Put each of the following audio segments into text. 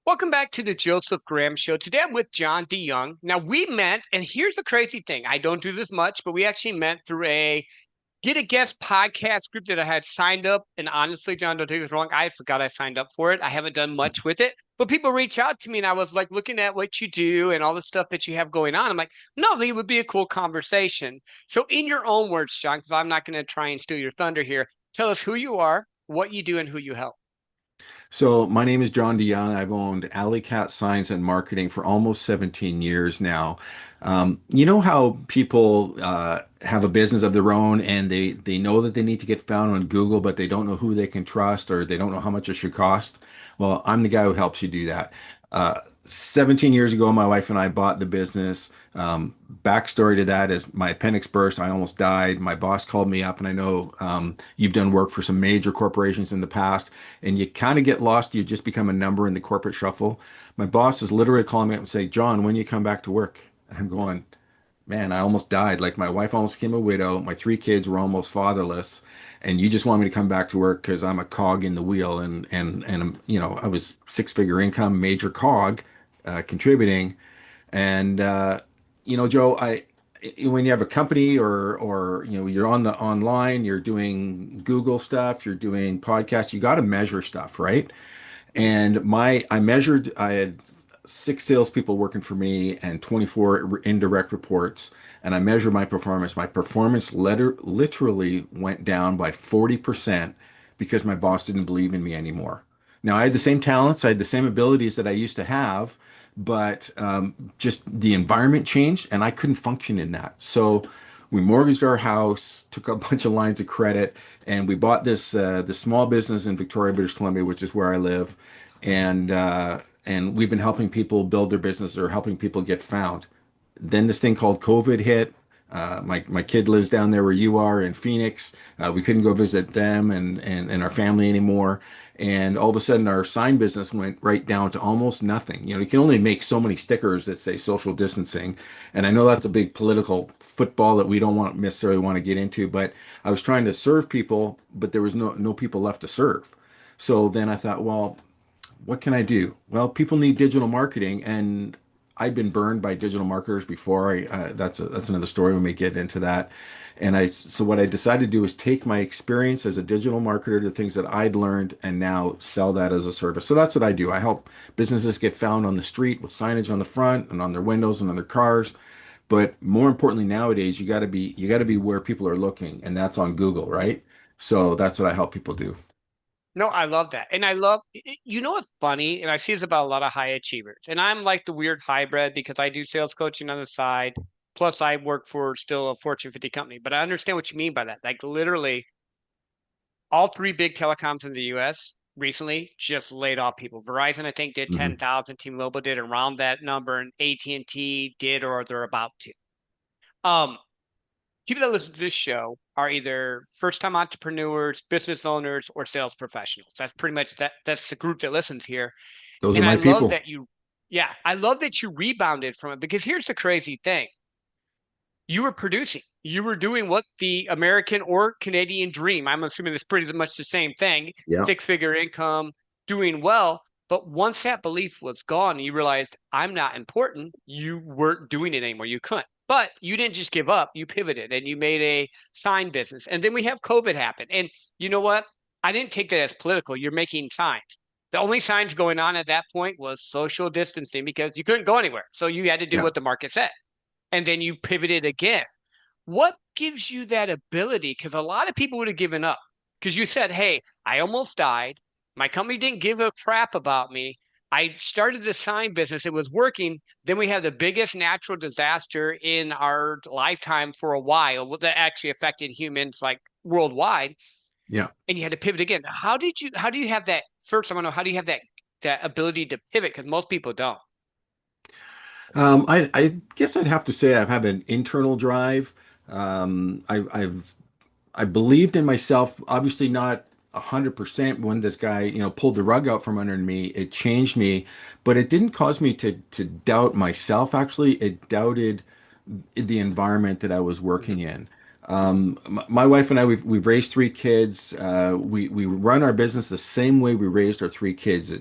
Welcome back to the Joseph Graham Show. Today I'm with John D. Young. Now we met, and here's the crazy thing. I don't do this much, but we actually met through a Get a Guest podcast group that I had signed up. And honestly, John, don't take this wrong. I forgot I signed up for it. I haven't done much with it, but people reach out to me and I was like looking at what you do and all the stuff that you have going on. I'm like, no, it would be a cool conversation. So in your own words, John, because I'm not going to try and steal your thunder here, tell us who you are, what you do, and who you help. So my name is John DeYoung. I've owned Alley Cat Signs and Marketing for almost 17 years now. You know how people have a business of their own and they know that they need to get found on Google, but they don't know who they can trust or they don't know how much it should cost? Well, I'm the guy who helps you do that. 17 years ago, my wife and I bought the business. Backstory to that is my appendix burst. I almost died. My boss called me up, and I know you've done work for some major corporations in the past, and you kind of get lost. You just become a number in the corporate shuffle. My boss is literally calling me up and saying, "John, when you come back to work?" And I'm going, "Man, I almost died. Like my wife almost became a widow. My three kids were almost fatherless." And you just want me to come back to work because I'm a cog in the wheel, and I was six-figure income, major cog, contributing. And Joe, I when you have a company or you're on the online, you're doing Google stuff, you're doing podcasts, you got to measure stuff, right? And I had six salespeople working for me and 24 indirect reports, and I measured my performance. My performance literally went down by 40% because my boss didn't believe in me anymore. Now, I had the same talents, I had the same abilities that I used to have, but just the environment changed and I couldn't function in that. So we mortgaged our house, took a bunch of lines of credit, and we bought this small business in Victoria, British Columbia, which is where I live, and we've been helping people build their business or helping people get found. Then this thing called COVID hit. My kid lives down there where you are in Phoenix. We couldn't go visit them and our family anymore. And all of a sudden, our sign business went right down to almost nothing. You can only make so many stickers that say social distancing. And I know that's a big political football that we don't necessarily want to get into, but I was trying to serve people, but there was no people left to serve. So then I thought, well, what can I do? Well, people need digital marketing, and I've been burned by digital marketers before. That's another story. We may get into that. So what I decided to do is take my experience as a digital marketer, the things that I'd learned, and now sell that as a service. So that's what I do. I help businesses get found on the street with signage on the front and on their windows and on their cars. But more importantly, nowadays, you got to be where people are looking, and that's on Google, right? So that's what I help people do. No, I love that. And I love, you know what's funny? And I see this about a lot of high achievers. And I'm like the weird hybrid because I do sales coaching on the side. Plus, I work for still a Fortune 50 company. But I understand what you mean by that. Like, literally, all three big telecoms in the US recently just laid off people. Verizon, I think, did Mhm. 10,000. T-Mobile did around that number. And AT&T did, or they're about to. Um, People that listen to this show are either first-time entrepreneurs, business owners, or sales professionals. That's pretty much that's the group that listens here. Those are And I my love people. that yeah, I love that you rebounded from it because here's the crazy thing. You were producing. You were doing what the American or Canadian dream. I'm assuming it's pretty much the same thing. Yeah. Six-figure income, doing well. But once that belief was gone, you realized I'm not important. You weren't doing it anymore. You couldn't. But you didn't just give up. You pivoted and you made a sign business. And then we have COVID happen. And you know what? I didn't take that as political. You're making signs. The only signs going on at that point was social distancing because you couldn't go anywhere. So you had to do Yeah. what the market said. And then you pivoted again. What gives you that ability? Because a lot of people would have given up. Because you said, hey, I almost died. My company didn't give a crap about me. I started the sign business. It was working. Then we had the biggest natural disaster in our lifetime for a while that actually affected humans like worldwide. Yeah. And you had to pivot again. How do you have that? First, I want to know, how do you have that ability to pivot? Because most people don't. I guess I'd have to say I have an internal drive. I believed in myself, obviously not 100% when this guy, pulled the rug out from under me. It changed me, but it didn't cause me to doubt myself. Actually, it doubted the environment that I was Mhm. working in. My wife and I, we've raised three kids. We run our business the same way we raised our three kids.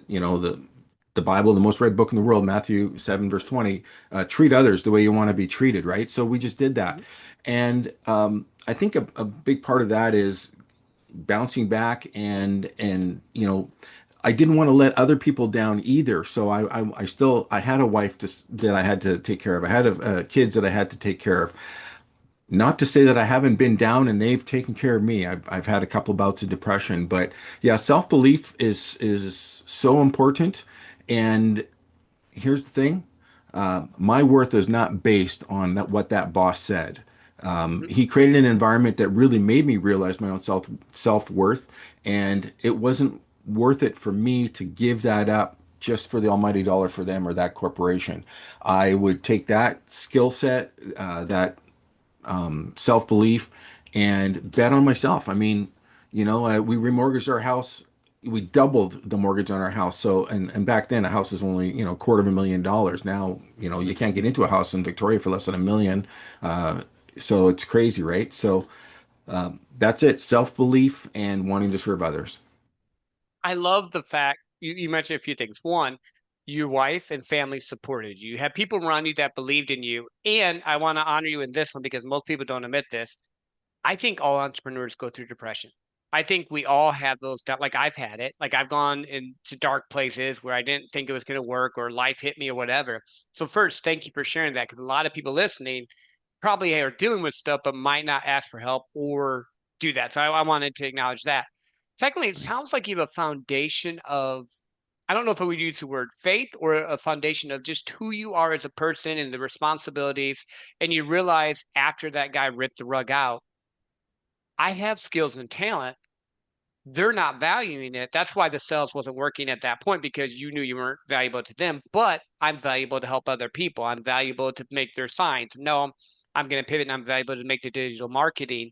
the Bible, the most read book in the world, Matthew 7, verse 20, treat others the way you want to be treated, right? So we just did that. Mhm. And I think a big part of that is bouncing back and I didn't want to let other people down either. So I still I had a wife that I had to take care of. I had kids that I had to take care of. Not to say that I haven't been down and they've taken care of me. I've had a couple bouts of depression, but yeah, self-belief is so important. And here's the thing, my worth is not based on what that boss said. Mhm. He created an environment that really made me realize my own self-worth, and it wasn't worth it for me to give that up just for the almighty dollar for them or that corporation. I would take that skill set, that self belief, and bet on myself. I mean, we remortgaged our house. We doubled the mortgage on our house. So, and back then, a house is only, $250,000. Now, you can't get into a house in Victoria for less than $1 million. So it's crazy, right? So that's it. Self belief and wanting to serve others. I love the fact you mentioned a few things. One, your wife and family supported you. You had people around you that believed in you. And I want to honor you in this one because most people don't admit this. I think all entrepreneurs go through depression. I think we all have those, like I've had it. Like I've gone into dark places where I didn't think it was going to work or life hit me or whatever. So first, thank you for sharing that because a lot of people listening probably are dealing with stuff but might not ask for help or do that. So I wanted to acknowledge that. Secondly, it Thanks. sounds like you have a foundation of, I don't know if I would use the word faith or a foundation of just who you are as a person and the responsibilities. And you realize after that guy ripped the rug out, I have skills and talent. They're not valuing it. That's why the sales wasn't working at that point because you knew you weren't valuable to them. But I'm valuable to help other people. I'm valuable to make their signs. No, I'm going to pivot and I'm valuable to make the digital marketing.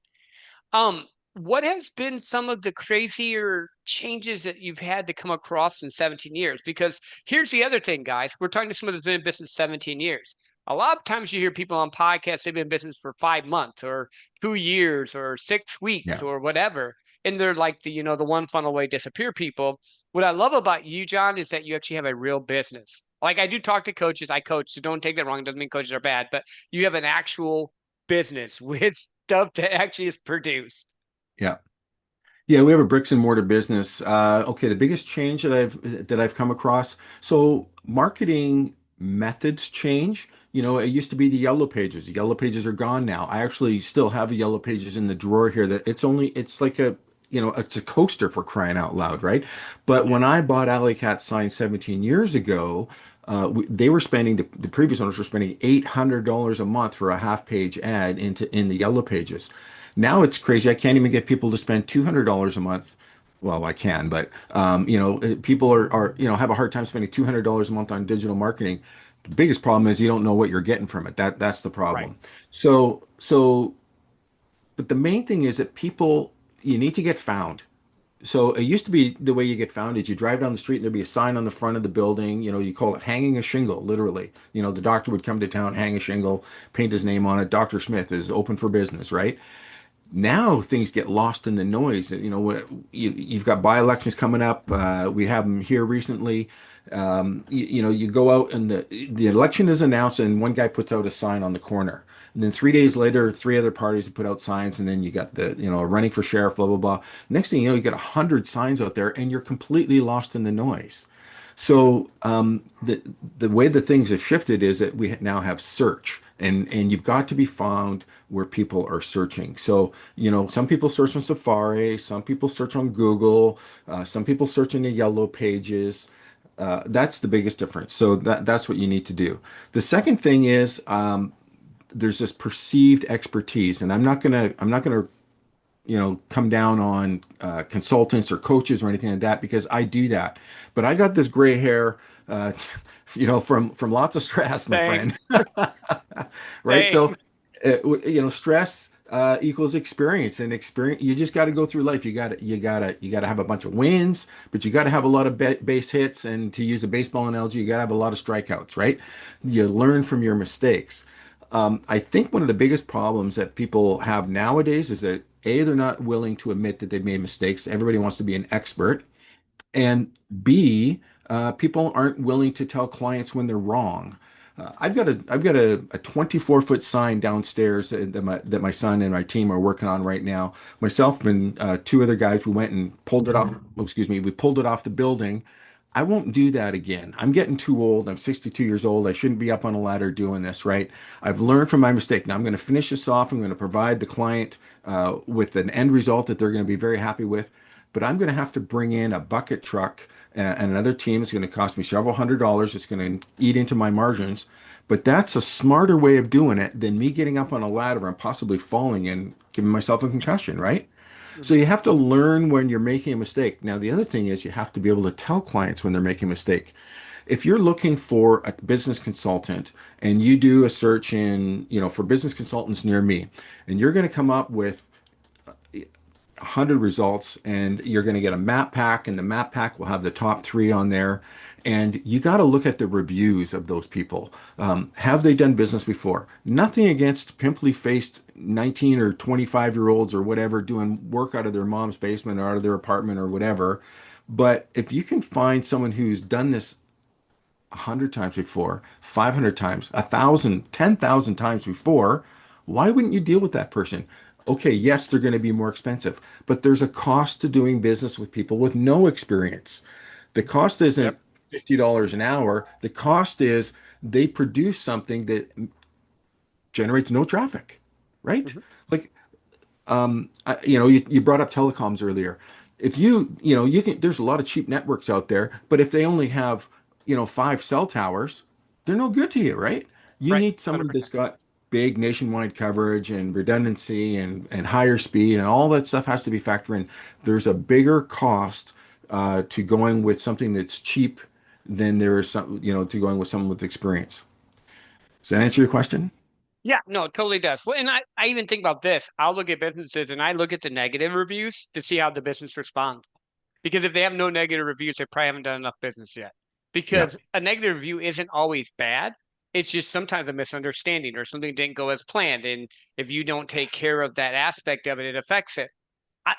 Um, what has been some of the crazier changes that you've had to come across in 17 years? Because here's the other thing, guys. We're talking to someone that's been in business 17 years. A lot of times you hear people on podcasts, they've been in business for 5 months or 2 years or 6 weeks Yeah. or whatever. And they're like the one funnel way disappear people. What I love about you, John, is that you actually have a real business. Like I do talk to coaches, I coach, so don't take that wrong. It doesn't mean coaches are bad, but you have an actual business with stuff that actually is produced. Yeah. Yeah, we have a bricks and mortar business. Okay, the biggest change that I've come across. So marketing methods change. It used to be the yellow pages. The yellow pages are gone now. I actually still have the yellow pages in the drawer here. That it's like it's a coaster for crying out loud, right? But Yeah. when I bought Alley Cat Signs 17 years ago, they were spending the previous owners were spending $800 a month for a half page ad in the yellow pages. Now it's crazy. I can't even get people to spend $200 a month. Well, I can, but people are have a hard time spending $200 a month on digital marketing. The biggest problem is you don't know what you're getting from it. That's the Right. problem. But the main thing is that you need to get found. So it used to be the way you get found is you drive down the street and there'd be a sign on the front of the building. You call it hanging a shingle, literally. The doctor would come to town, hang a shingle, paint his name on it. Dr. Smith is open for business, right? Now things get lost in the noise. You've got by-elections coming up. We have them here recently. You go out and the election is announced, and one guy puts out a sign on the corner. And then 3 days later, three other parties have put out signs, and then you got running for sheriff, blah blah blah. Next thing you know, you got 100 signs out there, and you're completely lost in the noise. So the way the things have shifted is that we now have search, and you've got to be found where people are searching. So some people search on Safari, some people search on Google, some people search in the yellow pages. That's the biggest difference. So that's what you need to do. The second thing is there's this perceived expertise, and I'm not gonna come down on consultants or coaches or anything like that because I do that. But I got this gray hair, uh, from lots of stress, my Same, friend. Right? same. So, stress equals experience, and experience. You just got to go through life. You got to have a bunch of wins, but you got to have a lot of base hits. And to use a baseball analogy, you got to have a lot of strikeouts, right? You learn from your mistakes. I think one of the biggest problems that people have nowadays is that A, they're not willing to admit that they've made mistakes. Everybody wants to be an expert. And B, People aren't willing to tell clients when they're wrong. I've got a 24-foot sign downstairs that my son and my team are working on right now. Myself and two other guys, we went and pulled it off. Oh, excuse me, we pulled it off the building. I won't do that again. I'm getting too old. I'm 62 years old. I shouldn't be up on a ladder doing this, right? I've learned from my mistake. Now I'm going to finish this off. I'm going to provide the client with an end result that they're going to be very happy with. But I'm going to have to bring in a bucket truck and another team. Is going to cost me several $100s. It's going to eat into my margins. But that's a smarter way of doing it than me getting up on a ladder and possibly falling and giving myself a concussion, right? So Mhm. you have to learn when you're making a mistake. Now, the other thing is you have to be able to tell clients when they're making a mistake. If you're looking for a business consultant and you do a search for business consultants near me, and you're going to come up with 100 results, and you're going to get a map pack, and the map pack will have the top three on there. And you got to look at the reviews of those people. Have they done business before? Nothing against pimply faced 19 or 25-year-olds or whatever doing work out of their mom's basement or out of their apartment or whatever. But if you can find someone who's done this 100 times before, 500 times, 1,000, 10,000 times before, why wouldn't you deal with that person? Okay, yes, they're going to be more expensive, but there's a cost to doing business with people with no experience. The cost Yep. isn't $50 an hour. The cost is they produce something that generates no traffic, right? Mhm. Like you brought up telecoms earlier. If you can, there's a lot of cheap networks out there, but if they only have, five cell towers, they're no good to you, right? You Right. need someone that's 100%. got big nationwide coverage and redundancy and higher speed and all that stuff has to be factored in. There's a bigger cost to going with something that's cheap than there is to going with someone with experience. Does that answer your question? Yeah, no, it totally does. Well, and I even think about this. I'll look at businesses and I look at the negative reviews to see how the business responds. Because if they have no negative reviews, they probably haven't done enough business yet. Yeah. Because a negative review isn't always bad. It's just sometimes a misunderstanding or something didn't go as planned. And if you don't take care of that aspect of it, it affects it. I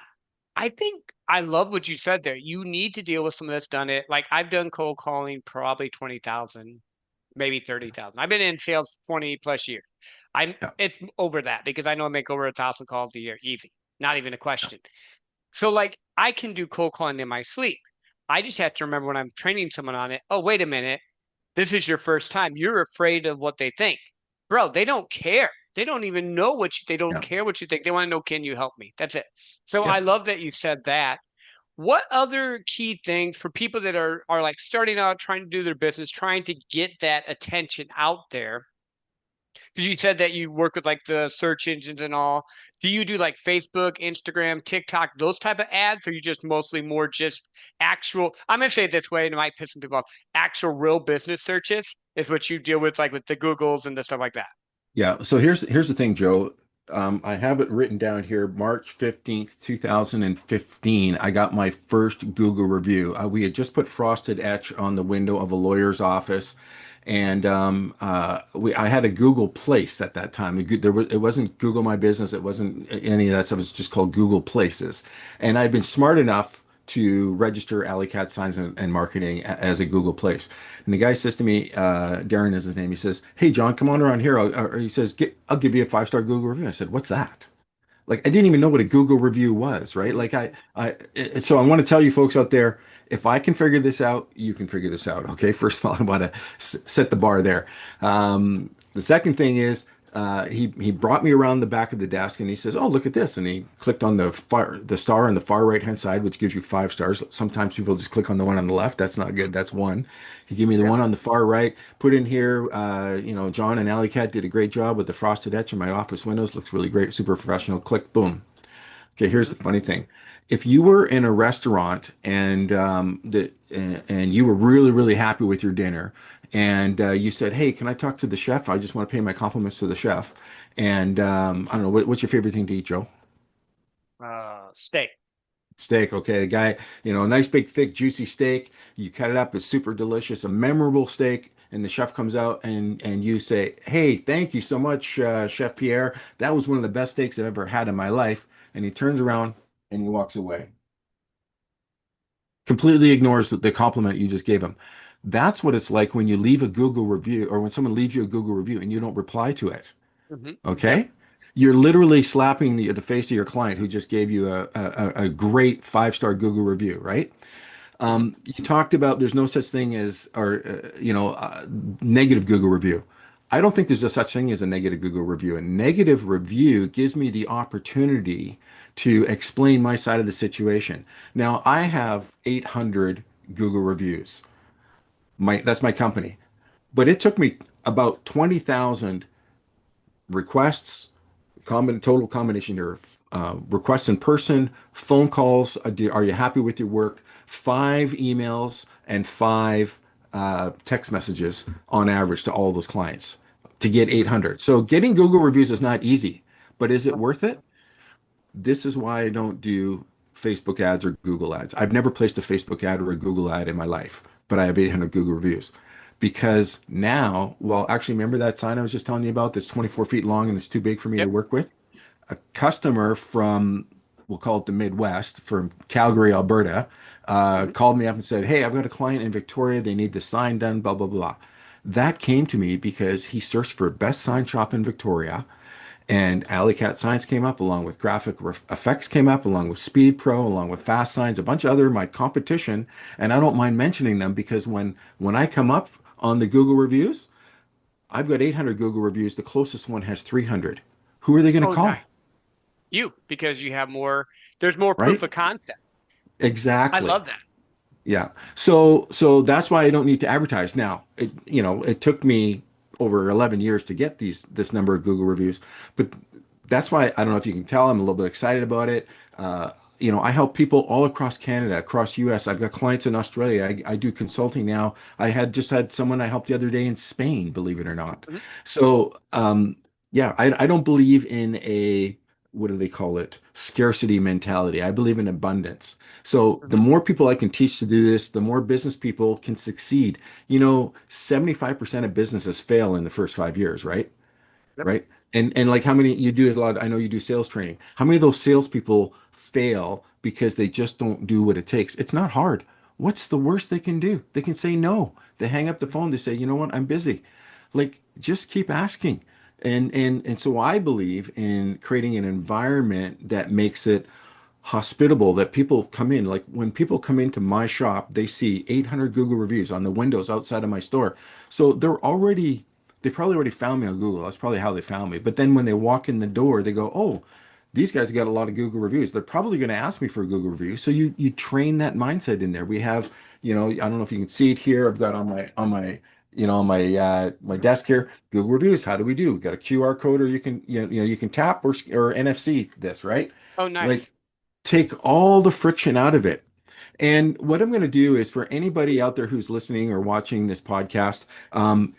I think I love what you said there. You need to deal with some of this done it. Like I've done cold calling probably 20,000, maybe 30,000. I've been in sales 20 plus years. Yeah. It's over that because I know I make over 1,000 calls a year, easy. Not even a question. So like I can do cold calling in my sleep. I just have to remember when I'm training someone on it. Oh, wait a minute. This is your first time. You're afraid of what they think. Bro, they don't care. They don't even know they don't Yeah. care what you think. They want to know, can you help me? That's it. So I Yeah. love that you said that. What other key things for people that are like starting out, trying to do their business, trying to get that attention out there? Because you said that you work with like the search engines and all. Do you do like Facebook, Instagram, TikTok, those type of ads, or you just mostly more just actual? I'm gonna say it this way, and it might piss some people off. Actual real business searches is what you deal with, like with the Googles and the stuff like that. Yeah. So here's the thing, Joe. I have it written down here, March 15th, 2015. I got my first Google review. We had just put frosted etch on the window of a lawyer's office, and I had a Google Place at that time. It wasn't Google My Business. It wasn't any of that stuff. It's just called Google Places, and I'd been smart enough to register Alley Cat Signs and Marketing as a Google Place. And the guy says to me, Darren is his name. He says, "Hey, John, come on around here." He says, "I'll give you a 5-star Google review." I said, "What's that?" Like I didn't even know what a Google review was, right? Mhm. So I want to tell you folks out there, if I can figure this out, you can figure this out. Okay. First of all, I want to set the bar there. The second thing is, he brought me around the back of the desk and he says, "Oh, look at this." And he clicked on the star on the far right hand side, which gives you 5 stars. Sometimes people just click on the one on the left. That's not good. That's one. He gave me the Yep. one on the far right, put in here, John and Alley Cat did a great job with the frosted etch in my office windows. Looks really great, super professional. Click, boom. Okay, here's Mhm. the funny thing. If you were in a restaurant and you were really, really happy with your dinner, and you said, "Hey, can I talk to the chef? I just want to pay my compliments to the chef." And I don't know, what's your favorite thing to eat, Joe? Steak. Steak, okay. The guy, a nice big thick juicy steak. You cut it up, it's super delicious, a memorable steak, and the chef comes out and you say, "Hey, thank you so much, Chef Pierre. That was one of the best steaks I've ever had in my life." And he turns around and he walks away. completely ignores the compliment you just gave them. That's what it's like when you leave a Google review or when someone leaves you a Google review and you don't reply to it. Yep. Okay? You're literally slapping the face of your client who just gave you a great five-star Google review, right? Hmm. You talked about there's no such thing as negative Google review. I don't think there's a such thing as a negative Google review. A negative review gives me the opportunity to explain my side of the situation. Now, I have 800 Google reviews. That's my company. But it took me about 20,000 requests, total combination here, requests in person, phone calls. Are you happy with your work? 5 emails and 5 text messages on average to all those clients to get 800. So getting Google reviews is not easy, but is it worth it? This is why I don't do Facebook ads or Google ads. I've never placed a Facebook ad or a Google ad in my life, but I have 800 Google reviews. Because now, well, actually, remember that sign I was just telling you about that's 24 feet long and it's too big for me to Yep. work with? A customer from, we'll call it the Midwest, from Calgary, Alberta, Hmm. called me up and said, "Hey, I've got a client in Victoria. They need the sign done, blah, blah, blah." That came to me because he searched for best sign shop in Victoria. And Alley Cat Signs came up along with Effects came up along with Speed Pro, along with Fast Signs, a bunch of other my competition. And I don't mind mentioning them because when I come up on the Google reviews, I've got 800 Google reviews. The closest one has 300. Who are they going to Oh, nice. call? You, because you have more, there's more proof Right? of concept. I Exactly. love that. Yeah. So that's why I don't need to advertise. Now, it took me over 11 years to get this number of Google reviews, but that's why I don't know if you can tell I'm a little bit excited about it. I help people all across Canada, across US. I've got clients in Australia. I do consulting now. Just had someone I helped the other day in Spain, believe it or not. Hmm. So, yeah, I don't believe in a, what do they call it? Scarcity mentality. I believe in abundance. So the Hmm. more people I can teach to do this, the more business people can succeed. 75% of businesses fail in the first 5 years, right? Yep. Right. And like how many you do a lot, I know you do sales training. How many of those salespeople fail because they just don't do what it takes? It's not hard. What's the worst they can do? They can say no. They hang up the phone. They say, you know what, I'm busy. Like, just keep asking. And so I believe in creating an environment that makes it hospitable, that people come in. Like when people come into my shop, they see 800 Google reviews on the windows outside of my store. So they probably already found me on Google. That's probably how they found me. But then when they walk in the door, they go, "Oh, these guys got a lot of Google reviews. They're probably going to ask me for a Google review." So you train that mindset in there. We have, I don't know if you can see it here. I've got on my desk here, Google reviews. How do we do? We've got a QR code, or you can tap or NFC this, right? Oh, Like, nice. take all the friction out of it. And what I'm going to do is for anybody out there who's listening or watching this podcast,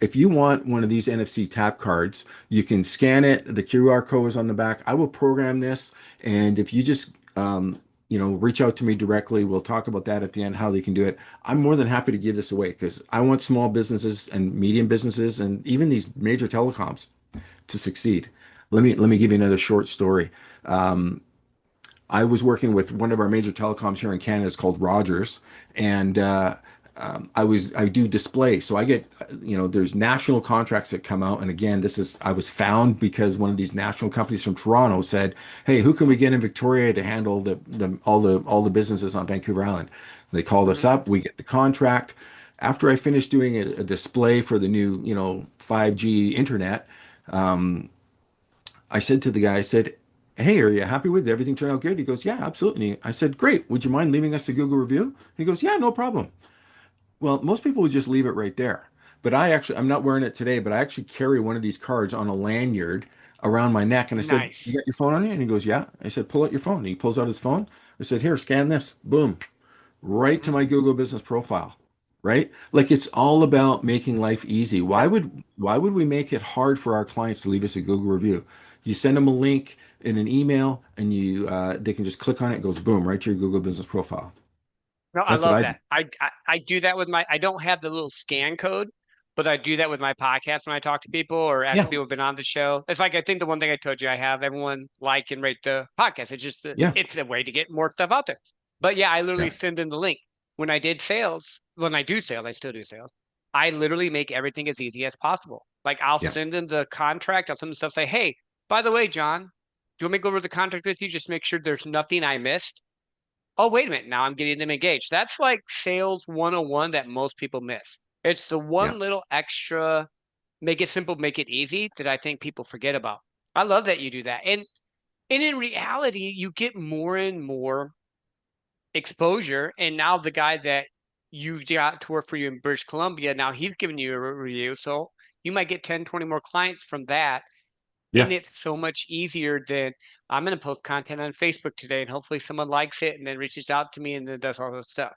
if you want one of these NFC tap cards, you can scan it. The QR code is on the back. I will program this. And if you just, reach out to me directly, we'll talk about that at the end, how they can do it. I'm more than happy to give this away because I want small businesses and medium businesses and even these major telecoms to succeed. Let me give you another short story. Um, I was working with one of our major telecoms here in Canada. It's called Rogers, and I do display. So I get there's national contracts that come out, and again, I was found because one of these national companies from Toronto said, "Hey, who can we get in Victoria to handle all the businesses on Vancouver Island?" They called us Hmm. up. We get the contract. After I finished doing a display for the new 5G internet, um, I said to the guy, I said, "Hey, are you happy with it? Everything turned out good?" He goes, "Yeah, absolutely." I said, "Great. Would you mind leaving us a Google review?" He goes, "Yeah, no problem." Well, most people would just leave it right there. But I'm not wearing it today, but I actually carry one of these cards on a lanyard around my neck. And I said, "You Nice. got your phone on you?" And he goes, "Yeah." I said, "Pull out your phone." And he pulls out his phone. I said, "Here, scan this." Boom, right to Hmm. my Google business profile, right? Like, it's all about making life easy. Why Yep. would why would we make it hard for our clients to leave us a Google review? You send them a link in an email and they can just click on it. It goes boom right to your Google business profile. No, I That's what love I do. that. I do that with I don't have the little scan code, but I do that with my podcast when I talk to people or Yeah, actually people who've been on the show. It's like, I think the one thing I told you, I have everyone like and rate the podcast. It's just, yeah, it's a way to get more stuff out there. But yeah, I literally yeah. send in the link. when I did sales, when I do sales, I still do sales. I literally make everything as easy as possible. Like I'll Yeah. send them the contract, I'll send them stuff, say, hey, by the way, John, do you want me to go over the contract with you? Just make sure there's nothing I missed. Oh, wait a minute. Now I'm getting them engaged. That's like sales 101 that most people miss. It's the Yeah. one little extra, make it simple, make it easy that I think people forget about. I love that you do that. And in reality, you get more and more exposure. And now the guy that you got to work for you in British Columbia, now he's giving you a review. So you might get 10, 20 more clients from that. And Yeah. it's so much easier than I'm going to post content on Facebook today and hopefully someone likes it and then reaches out to me and then does all this stuff.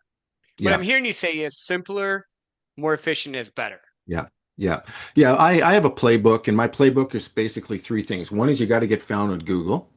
What I'm Yeah. hearing you say is simpler, more efficient is better. Yeah. Yeah. Yeah. I have a playbook, and my playbook is basically three things. One is you got to get found on Google.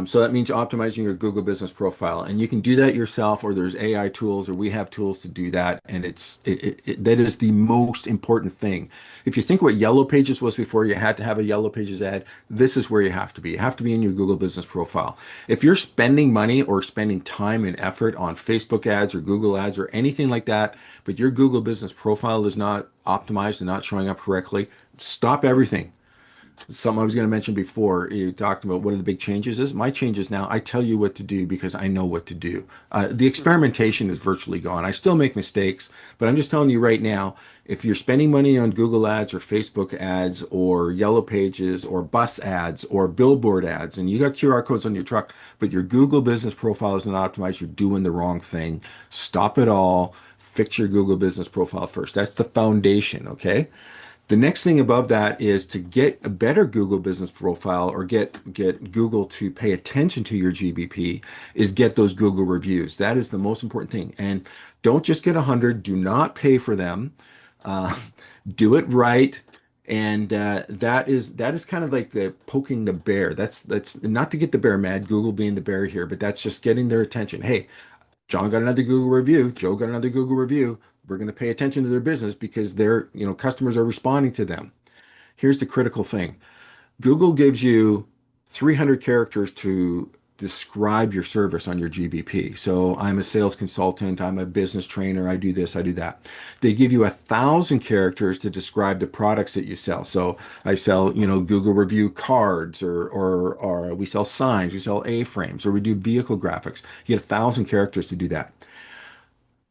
So that means optimizing your Google business profile, and you can do that yourself, or there's AI tools, or we have tools to do that. And that is the most important thing. If you think what Yellow Pages was before, you had to have a Yellow Pages ad. This is where you have to be. You have to be in your Google business profile. If you're spending money or spending time and effort on Facebook ads or Google ads or anything like that, but your Google business profile is not optimized and not showing up correctly, stop everything. Something I was going to mention before, you talked about what are the big changes is. My changes now, I tell you what to do because I know what to do. The Mhm. experimentation is virtually gone. I still make mistakes, but I'm just telling you right now, if you're spending money on Google ads or Facebook ads or Yellow Pages or bus ads or billboard ads, and you got QR codes on your truck, but your Google business profile isn't optimized, you're doing the wrong thing. Stop it all. Fix your Google business profile first. That's the foundation, okay? The next thing above that is to get a better Google business profile or get Google to pay attention to your GBP is get those Google reviews. That is the most important thing. And don't just get 100. Do not pay for them. Uh, do it right. And that is kind of like the poking the bear. That's not to get the bear mad, Google being the bear here, but that's just getting their attention. Hey, John got another Google review. Joe got another Google review. We're going to pay attention to their business because customers are responding to them. Here's the critical thing. Google gives you 300 characters to describe your service on your GBP. So I'm a sales consultant, I'm a business trainer, I do this, I do that. They give you 1,000 characters to describe the products that you sell. So I sell, Google review cards, or we sell signs, we sell A-frames, or we do vehicle graphics. You get 1,000 characters to do that.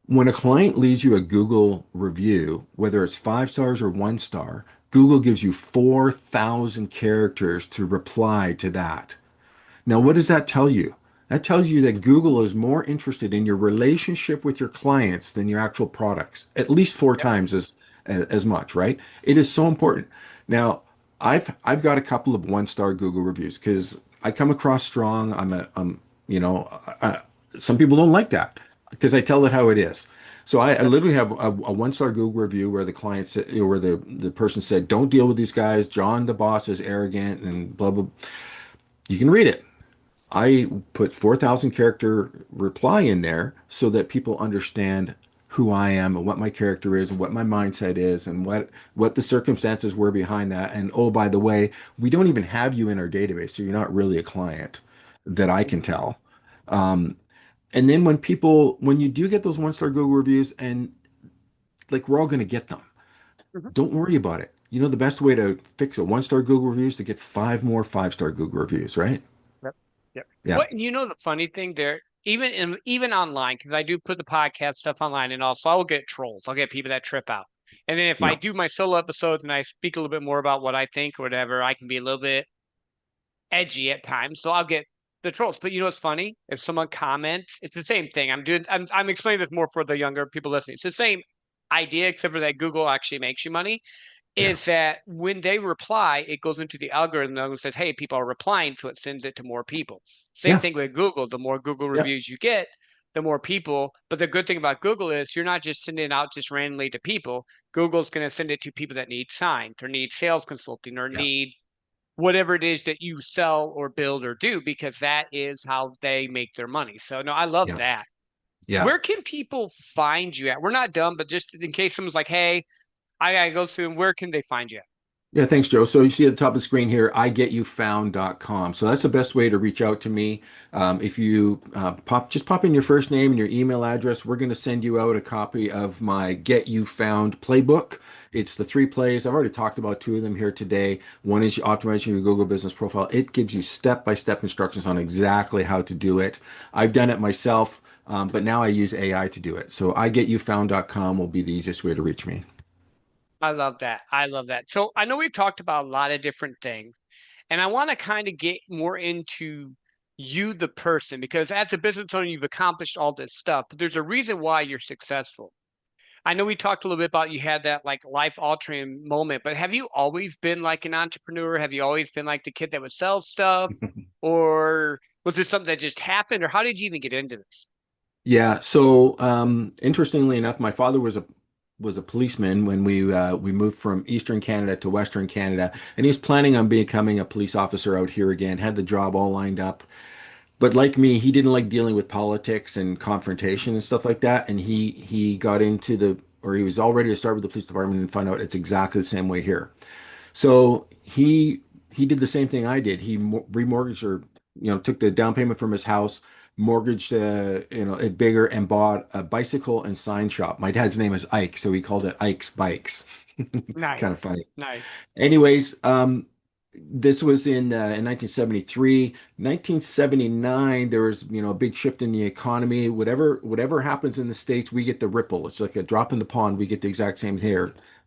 When a client leaves you a Google review, whether it's 5 stars or 1 star, Google gives you 4,000 characters to reply to that. Now, what does that tell you? That tells you that Google is more interested in your relationship with your clients than your actual products, at least four Yep. times as much, right? It is so important. Now, I've got a couple of 1 star Google reviews because I come across strong. You know, I, some people don't like that because I tell it how it is. So I Yep. literally have a 1 star Google review where the client said, where the person said, "Don't deal with these guys. John, the boss, is arrogant and blah blah." You can read it. I put 4,000 character reply in there so that people understand who I am and what my character is and what my mindset is and what the circumstances were behind that. And oh, by the way, we don't even have you in our database, so you're not really a client that I can Mhm. tell. And then when you do get those 1 star Google reviews, and like we're all going to get them, Mhm. don't worry about it. You know, the best way to fix a 1 star Google review is to get 5 more 5 star Google reviews, right? Yep. Yep. Yeah. What you know the funny thing there, even online, because I do put the podcast stuff online and also I'll get trolls. I'll get people that trip out. And then if I Yeah. do my solo episodes and I speak a little bit more about what I think or whatever, I can be a little bit edgy at times. So I'll get the trolls. But you know what's funny? If someone comments, it's the same thing. I'm explaining this more for the younger people listening. It's the same idea, except for that Google actually makes you money. Yeah. Is that when they reply, it goes into the algorithm and says, hey, people are replying, so it sends it to more people. Same Yeah. thing with Google. The more Google Yeah. reviews you get, the more people. But the good thing about Google is you're not just sending it out just randomly to people. Google's going to send it to people that need signs or need sales consulting or Yeah. need whatever it is that you sell or build or do, because that is how they make their money. So no, I love Yeah. that. Yeah. Where can people find you at? We're not done, but just in case someone's like, hey, I gotta go through, and where can they find you at? Yeah, thanks, Joe. So you see at the top of the screen here, igetYouFound.com. So that's the best way to reach out to me. If you just pop in your first name and your email address, we're going to send you out a copy of my Get You Found playbook. It's the three plays. I've already talked about two of them here today. One is optimizing your Google business profile. It gives you step-by-step instructions on exactly how to do it. I've done it myself, but now I use AI to do it. So igetYouFound.com will be the easiest way to reach me. I love that. I love that. So I know we've talked about a lot of different things, and I want to kind of get more into you, the person, because as a business owner, you've accomplished all this stuff, but there's a reason why you're successful. I know we talked a little bit about you had that like life altering moment, but have you always been like an entrepreneur? Have you always been like the kid that would sell stuff? Or was this something that just happened? Or how did you even get into this? Yeah. So, interestingly enough, my father was a policeman when we moved from Eastern Canada to Western Canada, and he was planning on becoming a police officer out here again. Had the job all lined up, but like me, he didn't like dealing with politics and confrontation and stuff like that. And he got into or he was all ready to start with the police department and find out it's exactly the same way here. So he did the same thing I did. He remortgaged or took the down payment from his house, mortgaged it bigger, and bought a bicycle and sign shop. My dad's name is Ike, so he called it Ike's Bikes. Nice, Kind of funny. nice. Anyways, this was in 1973. 1979, there was, a big shift in the economy. Whatever happens in the States, we get the ripple. It's like a drop in the pond. We get the exact same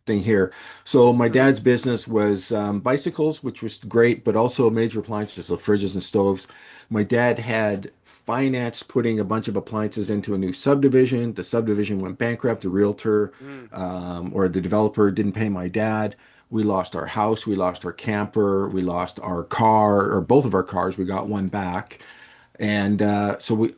thing here. So my Hmm. dad's business was bicycles, which was great, but also major appliances, so fridges and stoves. My dad had financed putting a bunch of appliances into a new subdivision. The subdivision went bankrupt. The realtor Mm. or the developer didn't pay my dad. We lost our house, we lost our camper, we lost our car, or both of our cars. We got one back, and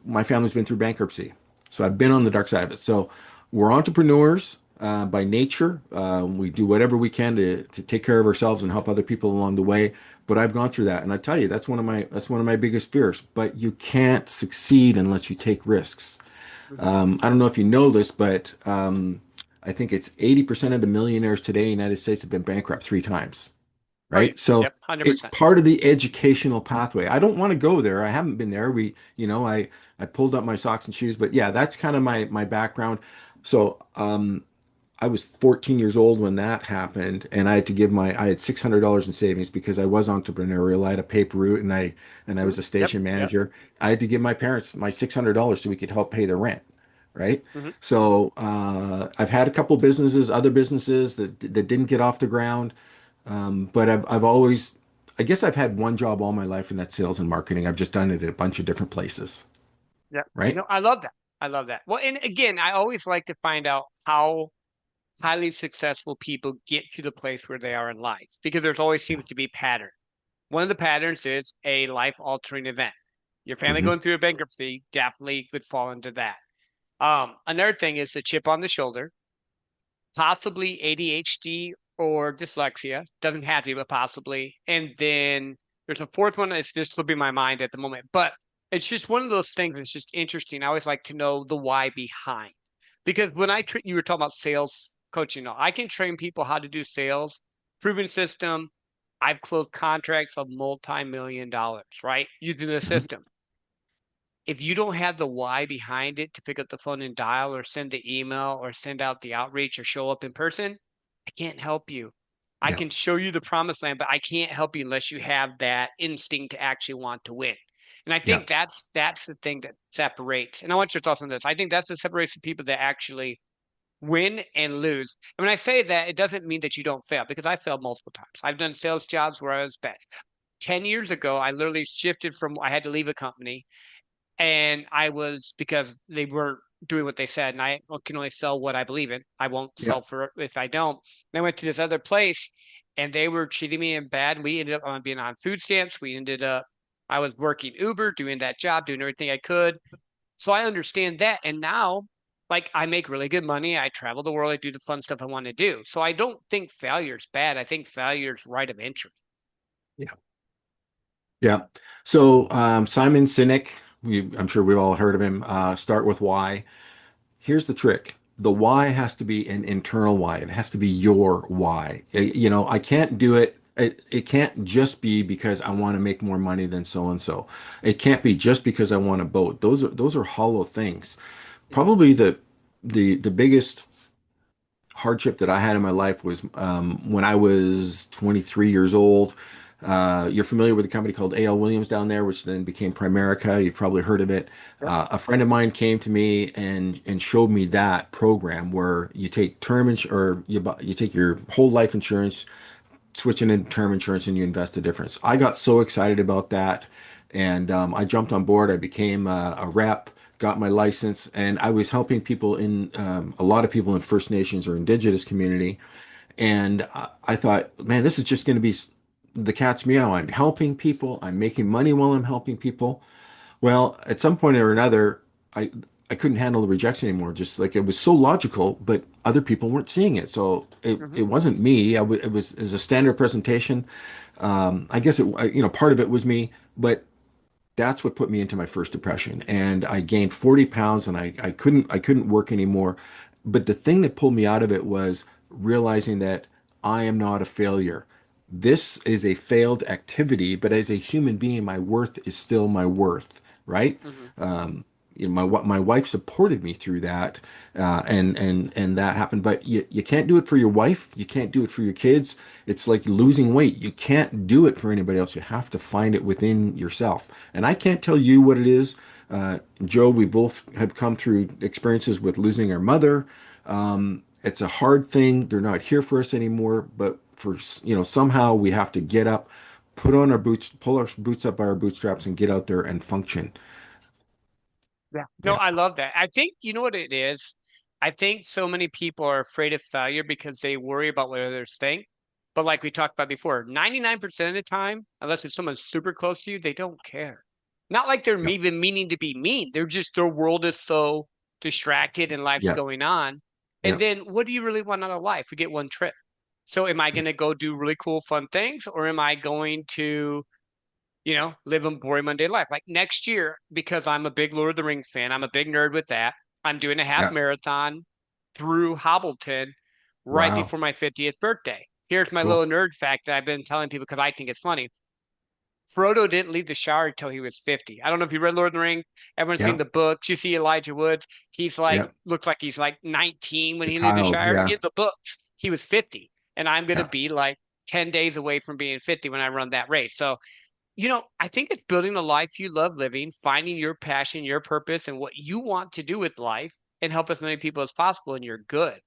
my family's been through bankruptcy. So I've been on the dark side of it. So we're entrepreneurs by nature. We do whatever we can to take care of ourselves and help other people along the way. But I've gone through that, and I tell you, that's one of my biggest fears. But you can't succeed unless you take risks. Hmm. I don't know if you know this, but I think it's 80% of the millionaires today in the United States have been bankrupt three times, Oh yeah. right? So Yep. Hundred it's percent. part of the educational pathway. I don't want to go there. I haven't been there. I pulled up my socks and shoes, but yeah, that's kind of my background. So I was 14 years old when that happened, and I had $600 in savings because I was entrepreneurial. I had a paper route, and I Hmm. was a Yep. station Yep. manager. I had to give my parents my $600 so we could help pay the rent, right? Hmm. So I've had a couple businesses, other businesses that didn't get off the ground, but I've always, I guess I've had one job all my life, and that's sales and marketing. I've just done it at a bunch of different places, Yep. right? No, I love that. I love that. Well, and again, I always like to find out how highly successful people get to the place where they are in life because there's always seems to be pattern. One of the patterns is a life altering event. Your family Hmm. going through a bankruptcy definitely could fall into that. Another thing is the chip on the shoulder, possibly ADHD or dyslexia. Doesn't have to be, but possibly. And then there's a fourth one. It's just slipping my mind at the moment, but it's just one of those things that's just interesting. I always like to know the why behind because when you were talking about sales coaching, I can train people how to do sales, proven system. I've closed contracts of multi-million dollars, right? Using the Hmm. system. If you don't have the why behind it to pick up the phone and dial or send the email or send out the outreach or show up in person, I can't help you. I Yeah, can show you the promised land, but I can't help you unless you have that instinct to actually want to win. And I yeah, think that's the thing that separates. And I want your thoughts on this. I think that's what separates the people that actually win and lose. And when I say that, it doesn't mean that you don't fail because I failed multiple times. I've done sales jobs where I was bad. 10 years ago, I literally shifted from I had to leave a company and I was because they weren't doing what they said, and I can only sell what I believe in. I won't yeah, sell for it if I don't. And I went to this other place, and they were treating me in bad. We ended up on being on food stamps. I was working Uber, doing that job, doing everything I could. So I understand that, and now. Like I make really good money. I travel the world. I do the fun stuff I want to do. So I don't think failure is bad. I think failure is right of entry. yeah. Yeah. So Simon Sinek, I'm sure we've all heard of him. Start with why. Here's the trick. the why has to be an internal why. It has to be your why. I can't do it. It can't just be because I want to make more money than so and so. It can't be just because I want a boat. Those are hollow things. Mhm. Probably the biggest hardship that I had in my life was when I was 23 years old. You're familiar with a company called A.L. Williams down there, which then became Primerica. You've probably heard of it. Yep. A friend of mine came to me and showed me that program where you take term ins or you take your whole life insurance, switch it into term insurance, and you invest the difference. I got so excited about that, and I jumped on board. I became a rep, got my license, and I was helping people in a lot of people in First Nations or Indigenous community. And I thought, man, this is just going to be the cat's meow. I'm helping people. I'm making money while I'm helping people. Well, at some point or another, I I couldn't handle the rejection anymore. Just like it was so logical, but other people weren't seeing it. So it Mhm. wasn't me. It was a standard presentation. I guess part of it was me, but that's what put me into my first depression. And I gained 40 pounds and I couldn't work anymore. But the thing that pulled me out of it was realizing that I am not a failure. This is a failed activity, but as a human being, my worth is still my worth, right? Mhm. Um, my wife supported me through that, and that happened. But you can't do it for your wife. You can't do it for your kids. It's like losing weight. You can't do it for anybody else. You have to find it within yourself. And I can't tell you what it is. Joe, we both have come through experiences with losing our mother. It's a hard thing. They're not here for us anymore, but somehow we have to get up, put on our boots, pull our boots up by our bootstraps, and get out there and function. Yeah. No, Yeah, I love that. I think you know what it is. I think so many people are afraid of failure because they worry about what others think. But like we talked about before, 99% of the time, unless it's someone super close to you, they don't care. Not like they're yeah, even meaning to be mean. They're just their world is so distracted and life's yeah, going on. And yeah, then what do you really want out of life? We get one trip. So am I going to go do really cool, fun things, or am I going to live a boring Monday life. Like next year, because I'm a big Lord of the Rings fan, I'm a big nerd with that. I'm doing a half yeah. marathon through Hobbleton right Wow, before my 50th birthday. Here's my cool. little nerd fact that I've been telling people because I think it's funny. Frodo didn't leave the Shire until he was 50. I don't know if you read Lord of the Rings. Everyone's seen Yeah, the books. You see Elijah Wood. He's like, yeah. looks like he's like 19 when The he leaves the child. Shire. Yeah, In the books, he was 50. And I'm going to yeah, be like 10 days away from being 50 when I run that race. So I think it's building a life you love living, finding your passion, your purpose, and what you want to do with life and help as many people as possible, and you're good.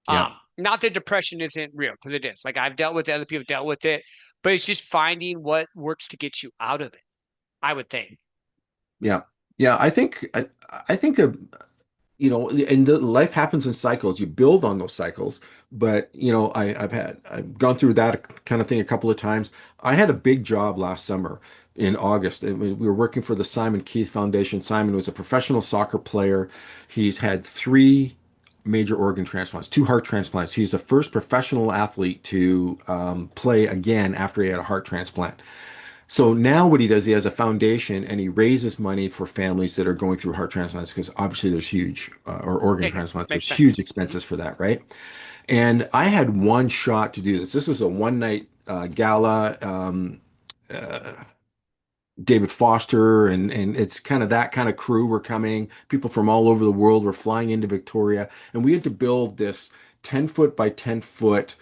yeah, Not that depression isn't real, because it is. Like I've dealt with it, other people have dealt with it, but it's just finding what works to get you out of it, I would think. yeah, yeah. I think and life happens in cycles. You build on those cycles, but I've gone through that kind of thing a couple of times. I had a big job last summer in August. We were working for the Simon Keith Foundation. Simon was a professional soccer player. He's had three major organ transplants, two heart transplants. He's the first professional athlete to play again after he had a heart transplant. So now what he does, he has a foundation and he raises money for families that are going through heart transplants because obviously there's huge, or organ Yeah, yeah, transplants, makes there's sense. huge Mhm. expenses for that, right? And I had one shot to do this. This was a one night gala. Uh, David Foster and it's kind of that kind of crew were coming. People from all over the world were flying into Victoria, and we had to build this 10-foot by 10-foot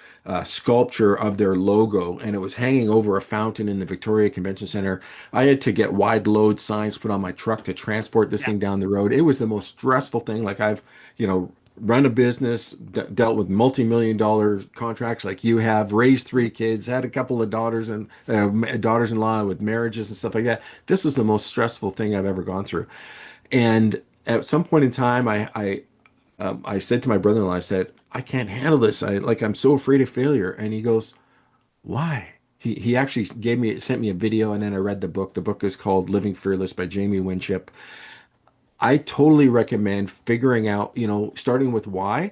sculpture of their logo, and it was hanging over a fountain in the Victoria Convention Center. I had to get wide load signs put on my truck to transport this Yeah. thing down the road. It was the most stressful thing. Like I've, run a business, dealt with multi-million-dollar contracts like you have, raised three kids, had a couple of daughters and daughters-in-law with marriages and stuff like that. This was the most stressful thing I've ever gone through. And at some point in time, I said to my brother-in-law, I said, I can't handle this. I'm so afraid of failure. And he goes, why? He actually sent me a video, and then I read the book. The book is called Living Fearless by Jamie Winship. I totally recommend figuring out, starting with why.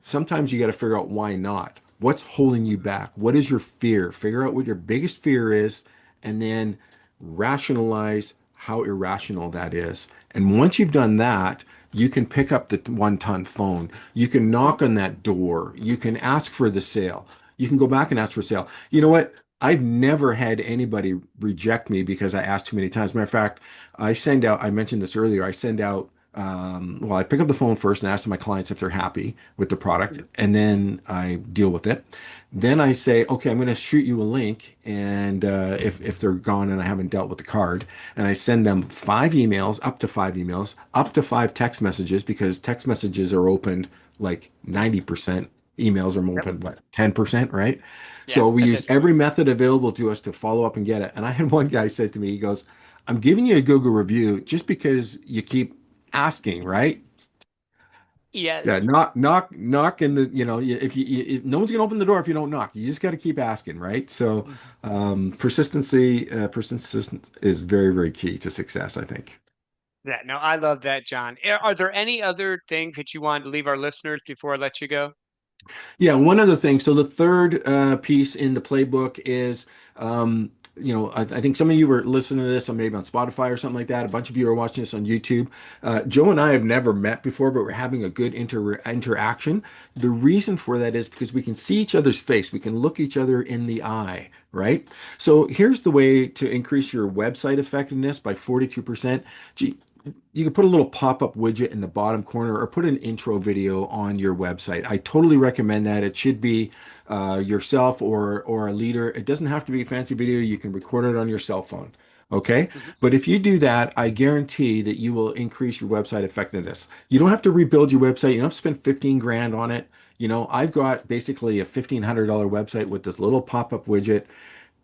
Sometimes you got to figure out why not. What's holding you back? What is your fear? Figure out what your biggest fear is, and then rationalize how irrational that is. And once you've done that, You can pick up the 1 ton phone. You can knock on that door. You can ask for the sale. You can go back and ask for sale. You know what? I've never had anybody reject me because I asked too many times. Matter of fact, I mentioned this earlier, I send out, well, I pick up the phone first and ask my clients if they're happy with the product, Mhm. and then I deal with it. Then I say, okay, I'm going to shoot you a link, and if they're gone and I haven't dealt with the card, and I send them 5 emails, up to 5 text messages, because text messages are opened like 90%. Emails are Yep. opened, what, 10%, right? Yeah, So we that use is true. every method available to us to follow up and get it. And I had one guy said to me, he goes, I'm giving you a Google review just because you keep asking, right? Yes. Yeah, knock in the, if no one's gonna open the door if you don't knock. You just got to keep asking, right? So, Mhm. persistence is very, very key to success, I think. Yeah, no, I love that, John. Are there any other things that you want to leave our listeners before I let you go? Yeah, one other thing. So the third piece in the playbook is, I think some of you were listening to this on maybe on Spotify or something like that. A bunch of you are watching this on YouTube. Joe and I have never met before, but we're having a good interaction. The reason for that is because we can see each other's face. We can look each other in the eye, right? So here's the way to increase your website effectiveness by 42%. Gee, you can put a little pop-up widget in the bottom corner or put an intro video on your website. I totally recommend that. It should be yourself or a leader. It doesn't have to be a fancy video. You can record it on your cell phone. Okay. Mhm. But if you do that, I guarantee that you will increase your website effectiveness. You don't have to rebuild your website. You don't have to spend 15 grand on it. I've got basically a $1,500 website with this little pop-up widget,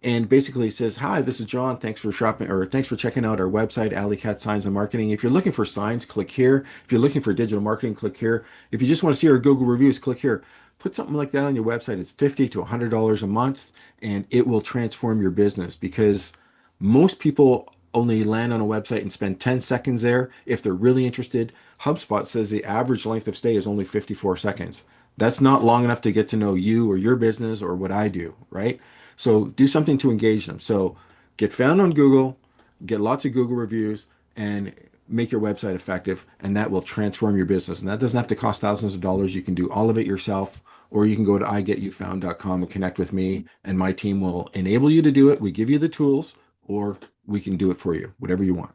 and basically says, "Hi, this is John. Thanks for shopping, or thanks for checking out our website, Alley Cat Signs and Marketing. If you're looking for signs, click here. If you're looking for digital marketing, click here. If you just want to see our Google reviews, click here." Put something like that on your website. It's $50 to $100 a month, and it will transform your business, because most people only land on a website and spend 10 seconds there if they're really interested. HubSpot says the average length of stay is only 54 seconds. That's not long enough to get to know you or your business or what I do, right? So do something to engage them. So get found on Google, get lots of Google reviews, and make your website effective, and that will transform your business. And that doesn't have to cost thousands of dollars. You can do all of it yourself, or you can go to igetYouFound.com and connect with me, and my team will enable you to do it. We give you the tools, or we can do it for you, whatever you want.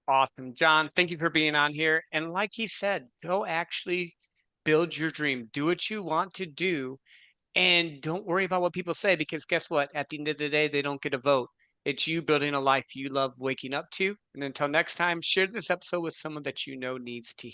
Awesome. John, thank you for being on here. And like he said, go actually build your dream. Do what you want to do. And don't worry about what people say, because guess what? At the end of the day, they don't get a vote. It's you building a life you love waking up to. And until next time, share this episode with someone that you know needs to hear.